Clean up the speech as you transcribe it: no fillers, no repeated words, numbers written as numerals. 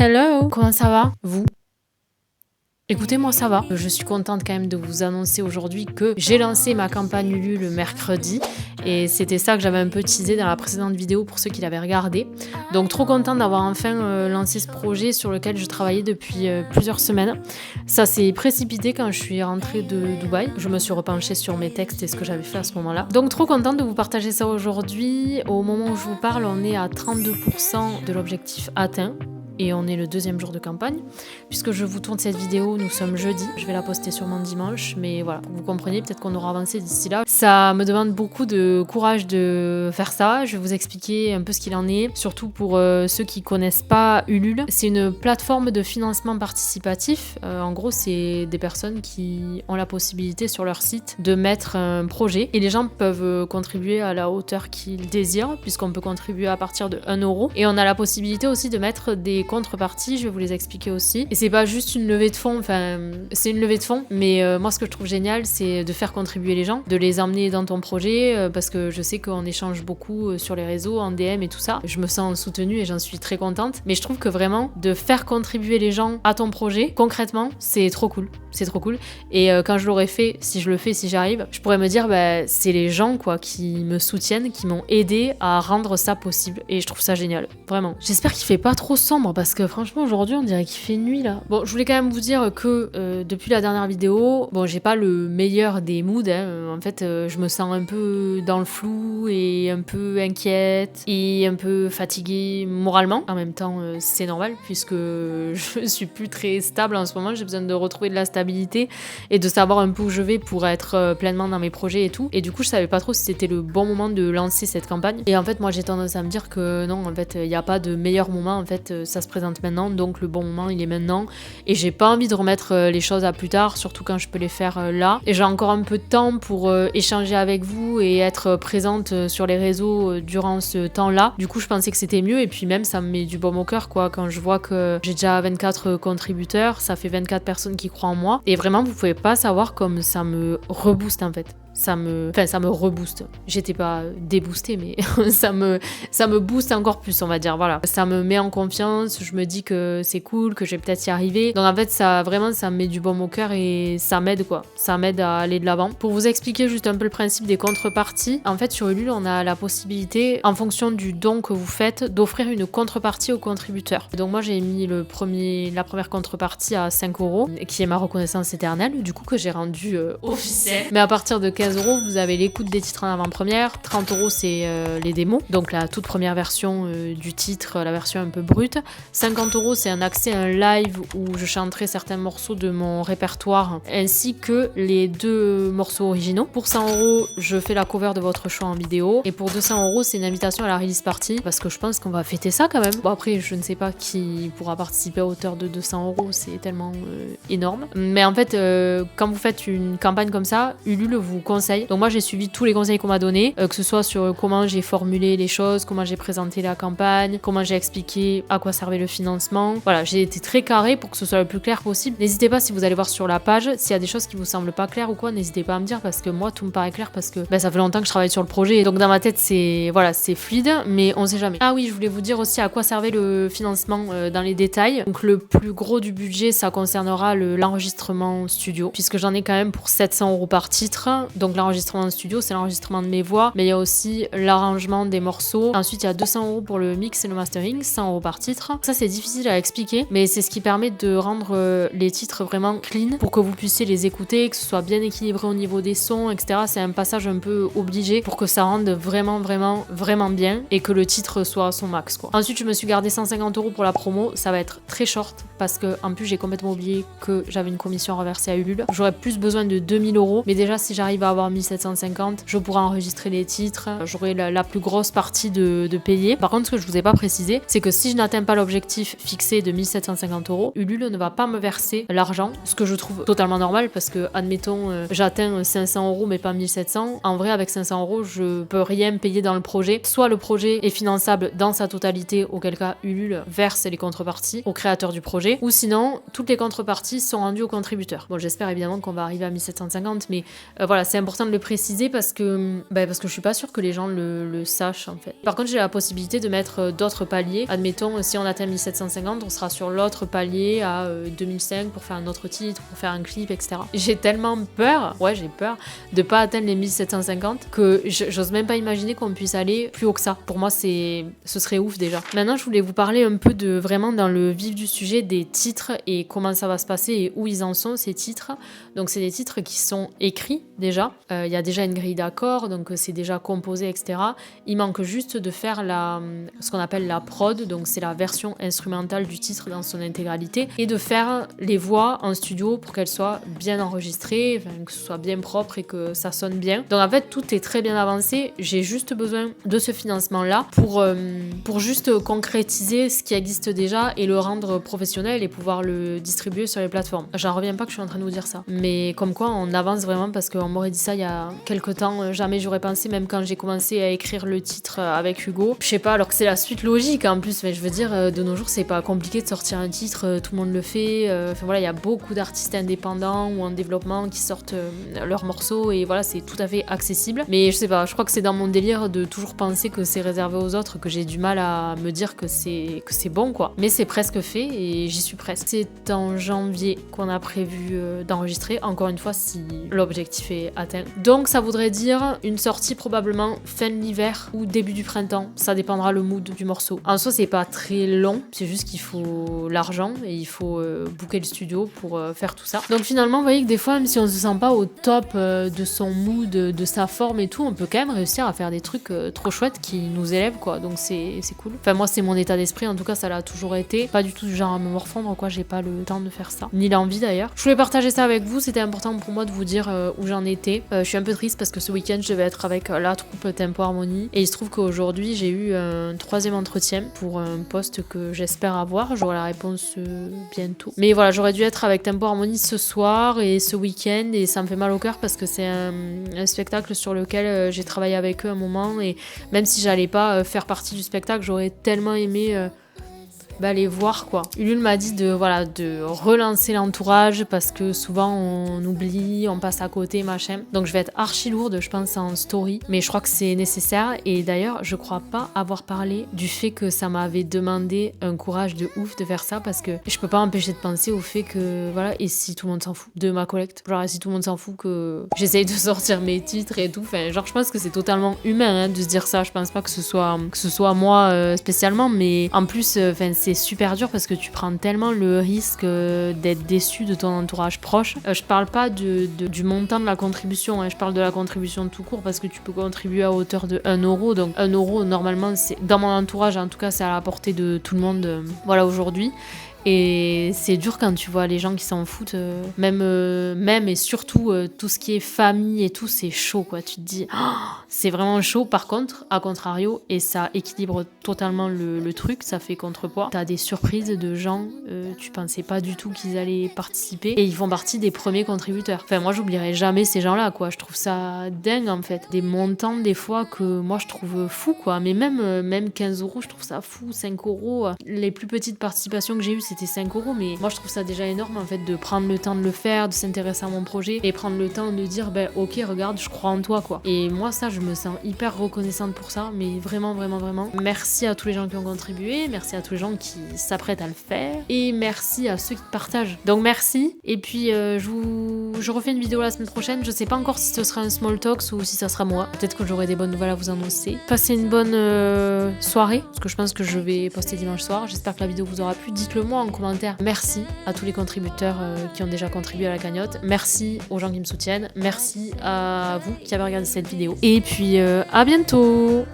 Hello, comment ça va, vous? Écoutez, moi ça va. Je suis contente quand même de vous annoncer aujourd'hui que j'ai lancé ma campagne Ulule le mercredi et c'était ça que j'avais un peu teasé dans la précédente vidéo pour ceux qui l'avaient regardé. Donc trop contente d'avoir enfin lancé ce projet sur lequel je travaillais depuis plusieurs semaines. Ça s'est précipité quand je suis rentrée de Dubaï. Je me suis repenchée sur mes textes et ce que j'avais fait à ce moment-là. Donc trop contente de vous partager ça aujourd'hui. Au moment où je vous parle, on est à 32% de l'objectif atteint. Et on est le deuxième jour de campagne. Puisque je vous tourne cette vidéo, nous sommes jeudi. Je vais la poster sûrement dimanche, mais voilà, pour que vous compreniez, peut-être qu'on aura avancé d'ici là. Ça me demande beaucoup de courage de faire ça. Je vais vous expliquer un peu ce qu'il en est, surtout pour ceux qui connaissent pas Ulule. C'est une plateforme de financement participatif. En gros, c'est des personnes qui ont la possibilité sur leur site de mettre un projet et les gens peuvent contribuer à la hauteur qu'ils désirent, puisqu'on peut contribuer à partir de 1 euro. Et on a la possibilité aussi de mettre des contreparties, je vais vous les expliquer aussi. Et c'est pas juste une levée de fonds, enfin c'est une levée de fonds, mais moi ce que je trouve génial c'est de faire contribuer les gens, de les emmener dans ton projet, parce que je sais qu'on échange beaucoup sur les réseaux, en DM et tout ça. Je me sens soutenue et j'en suis très contente, mais je trouve que vraiment de faire contribuer les gens à ton projet, concrètement, c'est trop cool. C'est trop cool. Et quand je l'aurais fait, si je le fais, si j'arrive, je pourrais me dire bah c'est les gens quoi qui me soutiennent, qui m'ont aidé à rendre ça possible. Et je trouve ça génial, vraiment. J'espère qu'il fait pas trop sombre parce que franchement aujourd'hui on dirait qu'il fait nuit là. Bon, je voulais quand même vous dire que depuis la dernière vidéo, bon j'ai pas le meilleur des moods, hein. En fait je me sens un peu dans le flou et un peu inquiète et un peu fatiguée moralement. En même temps c'est normal puisque je suis plus très stable en ce moment, j'ai besoin de retrouver de la stabilité et de savoir un peu où je vais pour être pleinement dans mes projets et tout. Et du coup je savais pas trop si c'était le bon moment de lancer cette campagne. Et en fait moi j'ai tendance à me dire que non, en fait il n'y a pas de meilleur moment, en fait ça se présente maintenant, donc le bon moment il est maintenant et j'ai pas envie de remettre les choses à plus tard, surtout quand je peux les faire là. Et j'ai encore un peu de temps pour échanger avec vous et être présente sur les réseaux durant ce temps-là. Du coup je pensais que c'était mieux et puis même ça me met du baume au cœur quoi quand je vois que j'ai déjà 24 contributeurs, ça fait 24 personnes qui croient en moi et vraiment vous pouvez pas savoir comme ça me rebooste en fait. Ça me rebooste. J'étais pas déboostée, mais ça me booste encore plus, on va dire. Voilà. Ça me met en confiance, je me dis que c'est cool, que je vais peut-être y arriver. Donc en fait, ça me met du baume au cœur et ça m'aide quoi. Ça m'aide à aller de l'avant. Pour vous expliquer juste un peu le principe des contreparties, en fait, sur Ulule, on a la possibilité, en fonction du don que vous faites, d'offrir une contrepartie aux contributeurs. Donc moi, j'ai mis la première contrepartie à 5 euros, qui est ma reconnaissance éternelle, du coup, que j'ai rendue officielle. Mais à partir de 15 euros, vous avez l'écoute des titres en avant-première. 30 euros, c'est les démos, donc la toute première version du titre, la version un peu brute. 50 euros, c'est un accès à un live où je chanterai certains morceaux de mon répertoire, ainsi que les 2 morceaux originaux. Pour 100 euros, je fais la cover de votre choix en vidéo. Et pour 200 euros, c'est une invitation à la release party, parce que je pense qu'on va fêter ça quand même. Bon, après, je ne sais pas qui pourra participer à hauteur de 200 euros, c'est tellement énorme. Mais en fait, quand vous faites une campagne comme ça, Ulule vous conseille. Donc moi j'ai suivi tous les conseils qu'on m'a donnés, que ce soit sur comment j'ai formulé les choses, comment j'ai présenté la campagne, comment j'ai expliqué à quoi servait le financement. Voilà, j'ai été très carrée pour que ce soit le plus clair possible. N'hésitez pas si vous allez voir sur la page, s'il y a des choses qui vous semblent pas claires ou quoi, n'hésitez pas à me dire parce que moi tout me paraît clair parce que ça fait longtemps que je travaille sur le projet et donc dans ma tête c'est fluide mais on sait jamais. Ah oui, je voulais vous dire aussi à quoi servait le financement dans les détails. Donc le plus gros du budget ça concernera l'enregistrement studio puisque j'en ai quand même pour 700 euros par titre. Donc l'enregistrement en studio, c'est l'enregistrement de mes voix, mais il y a aussi l'arrangement des morceaux. Ensuite, il y a 200 euros pour le mix et le mastering, 100 euros par titre. Ça, c'est difficile à expliquer, mais c'est ce qui permet de rendre les titres vraiment clean pour que vous puissiez les écouter, que ce soit bien équilibré au niveau des sons, etc. C'est un passage un peu obligé pour que ça rende vraiment, vraiment, vraiment bien et que le titre soit à son max, quoi. Ensuite, je me suis gardé 150 euros pour la promo. Ça va être très short parce que, en plus, j'ai complètement oublié que j'avais une commission reversée à Ulule. J'aurais plus besoin de 2000 euros, mais déjà, si j'arrive à avoir 1750, je pourrais enregistrer les titres, j'aurai la plus grosse partie de payer. Par contre, ce que je vous ai pas précisé, c'est que si je n'atteins pas l'objectif fixé de 1750 euros, Ulule ne va pas me verser l'argent, ce que je trouve totalement normal parce que, admettons, j'atteins 500 euros mais pas 1700. En vrai, avec 500 euros, je peux rien payer dans le projet. Soit le projet est finançable dans sa totalité, auquel cas Ulule verse les contreparties au créateur du projet, ou sinon, toutes les contreparties sont rendues aux contributeurs. Bon, j'espère évidemment qu'on va arriver à 1750, mais voilà, c'est c'est important de le préciser parce que je suis pas sûre que les gens le sachent en fait. Par contre, j'ai la possibilité de mettre d'autres paliers. Admettons, si on atteint 1750, on sera sur l'autre palier à 2005 pour faire un autre titre, pour faire un clip, etc. J'ai tellement peur, j'ai peur de pas atteindre les 1750 que j'ose même pas imaginer qu'on puisse aller plus haut que ça. Pour moi, ce serait ouf déjà. Maintenant, je voulais vous parler un peu de vraiment dans le vif du sujet des titres et comment ça va se passer et où ils en sont ces titres. Donc c'est des titres qui sont écrits déjà. Il y a déjà une grille d'accords, donc c'est déjà composé, etc. Il manque juste de faire ce qu'on appelle la prod, donc c'est la version instrumentale du titre dans son intégralité, et de faire les voix en studio pour qu'elles soient bien enregistrées, que ce soit bien propre et que ça sonne bien. Donc en fait, tout est très bien avancé. J'ai juste besoin de ce financement-là pour juste concrétiser ce qui existe déjà et le rendre professionnel et pouvoir le distribuer sur les plateformes. J'en reviens pas que je suis en train de vous dire ça. Mais comme quoi, on avance vraiment parce qu'on m'aurait dit ça il y a quelques temps. Jamais j'aurais pensé, même quand j'ai commencé à écrire le titre avec Hugo. Je sais pas, alors que c'est la suite logique en plus. Mais je veux dire, de nos jours, c'est pas compliqué de sortir un titre. Tout le monde le fait. Il y a beaucoup d'artistes indépendants ou en développement qui sortent leurs morceaux et voilà, c'est tout à fait accessible. Mais je sais pas, je crois que c'est dans mon délire de toujours penser que c'est réservé aux autres que j'ai du mal à me dire que c'est bon quoi. Mais c'est presque fait et j'y suis presque. C'est en janvier qu'on a prévu d'enregistrer, encore une fois si l'objectif est atteint. Donc ça voudrait dire une sortie probablement fin de l'hiver ou début du printemps, ça dépendra le mood du morceau. En soi c'est pas très long, c'est juste qu'il faut l'argent et il faut booker le studio pour faire tout ça. Donc finalement vous voyez que des fois même si on se sent pas au top de son mood, de sa forme et tout, on peut quand même réussir à faire des trucs trop chouettes qui nous élèvent quoi, donc c'est cool. Enfin moi c'est mon état d'esprit, en tout cas ça l'a toujours été, pas du tout du genre à me morfondre quoi, j'ai pas le temps de faire ça, ni l'envie d'ailleurs. Je voulais partager ça avec vous, c'était important pour moi de vous dire où j'en étais. Je suis un peu triste parce que ce week-end je devais être avec la troupe Tempo Harmonie et il se trouve qu'aujourd'hui j'ai eu un 3e entretien pour un poste que j'espère avoir, j'aurai la réponse bientôt. Mais voilà, j'aurais dû être avec Tempo Harmonie ce soir et ce week-end et ça me fait mal au cœur parce que c'est un spectacle sur lequel j'ai travaillé avec eux un moment et même si j'allais pas faire partie du spectacle, j'aurais tellement aimé les voir quoi. Ulule m'a dit de relancer l'entourage parce que souvent on oublie, on passe à côté machin. Donc je vais être archi lourde je pense en story, mais je crois que c'est nécessaire et d'ailleurs je crois pas avoir parlé du fait que ça m'avait demandé un courage de ouf de faire ça parce que je peux pas m'empêcher de penser au fait que et si tout le monde s'en fout de ma collecte, genre et si tout le monde s'en fout que j'essaye de sortir mes titres et tout, je pense que c'est totalement humain de se dire ça, je pense pas que ce soit moi spécialement, mais en plus c'est super dur parce que tu prends tellement le risque d'être déçu de ton entourage proche. Je parle pas du montant de la contribution, je parle de la contribution tout court parce que tu peux contribuer à hauteur de 1 euro. Donc 1 euro, normalement, c'est dans mon entourage, en tout cas, c'est à la portée de tout le monde aujourd'hui. Et c'est dur quand tu vois les gens qui s'en foutent, même et surtout tout ce qui est famille et tout, c'est chaud quoi. Tu te dis, c'est vraiment chaud. Par contre, à contrario, et ça équilibre totalement le truc, ça fait contrepoids. T'as des surprises de gens, tu pensais pas du tout qu'ils allaient participer et ils font partie des premiers contributeurs. Moi, j'oublierai jamais ces gens-là quoi. Je trouve ça dingue en fait. Des montants des fois que moi je trouve fou quoi. Mais même 15 euros, je trouve ça fou. 5 euros. Les plus petites participations que j'ai eues, c'était 5 euros, mais moi je trouve ça déjà énorme en fait de prendre le temps de le faire, de s'intéresser à mon projet et prendre le temps de dire ok regarde je crois en toi quoi. Et moi ça je me sens hyper reconnaissante pour ça, mais vraiment merci à tous les gens qui ont contribué, merci à tous les gens qui s'apprêtent à le faire et merci à ceux qui partagent. Donc merci et puis je refais une vidéo la semaine prochaine, je sais pas encore si ce sera un small talks ou si ça sera moi, peut-être que j'aurai des bonnes nouvelles à vous annoncer. Passez une bonne soirée parce que je pense que je vais poster dimanche soir, j'espère que la vidéo vous aura plu, dites-le moi en commentaire. Merci à tous les contributeurs qui ont déjà contribué à la cagnotte. Merci aux gens qui me soutiennent. Merci à vous qui avez regardé cette vidéo. Et puis à bientôt!